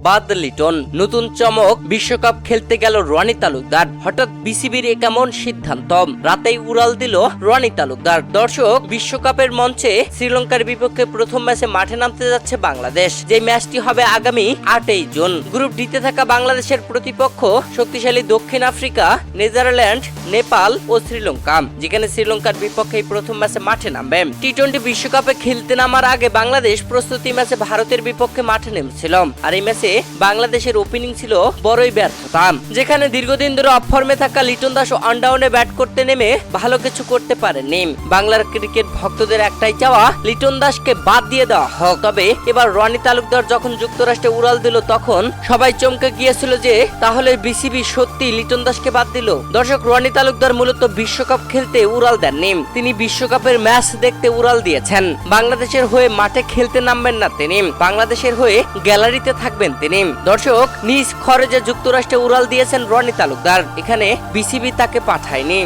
বাদ লিটন। নতুন চমক, বিশ্বকাপ খেলতে গেল রনি তালুকদার। হঠাৎ বিসিবির কেমন সিদ্ধান্ত, রাতেই উড়াল দিল রনি তালুকদার। দর্শক, বিশ্বকাপের মঞ্চে শ্রীলঙ্কার বিপক্ষে প্রথম ম্যাচে মাঠে নামতে যাচ্ছে বাংলাদেশ। যে ম্যাচটি হবে আগামী 8ই জুন। গ্রুপ ডিতে থাকা বাংলাদেশের প্রতিপক্ষ শক্তিশালী দক্ষিণ আফ্রিকা, নেদারল্যান্ড, নেপাল ও শ্রীলঙ্কা, যেখানে শ্রীলঙ্কার বিপক্ষে প্রথম ম্যাচে মাঠে নামবে। টি-20 বিশ্বকাপে খেলতে নামার আগে বাংলাদেশ প্রস্তুতি ম্যাচে ভারতের বিপক্ষে মাঠে নেমেছিল। আর এই ম্যাচে বাংলাদেশের ওপেনিং ছিল বড়ই ব্যর্থতা, যেখানে দীর্ঘদিন ধরে অফ ফর্মে থাকা লিটন দাস অনডাউনে ব্যাট করতে নেমে ভালো কিছু করতে পারেননি। বাংলার ক্রিকেট ভক্তদের একটাই চাওয়া, লিটন দাসকে বাদ দিয়ে দেওয়া হোক। তবে এবার রনি তালুকদার যখন যুক্তরাষ্ট্রে উড়াল দিল, তখন সবাই চমকে গিয়েছিল যে তাহলে বিসিবি সত্যি লিটন দাসকে বাদ দিল। দর্শক, রনি তালুকদার মূলত বিশ্বকাপ খেলতে উড়াল দেননি, তিনি বিশ্বকাপের ম্যাচ দেখতে উড়াল দিয়েছেন। বাংলাদেশের হয়ে মাঠে খেলতে নামবেন না তিনি, বাংলাদেশের হয়ে গ্যালারিতে থাকবেন তিনি। দর্শক, নিজ খরচে যুক্তরাষ্ট্রে উড়াল দিয়েছেন রনি তালুকদার, এখানে বিসিবি তাকে পাঠায়নি।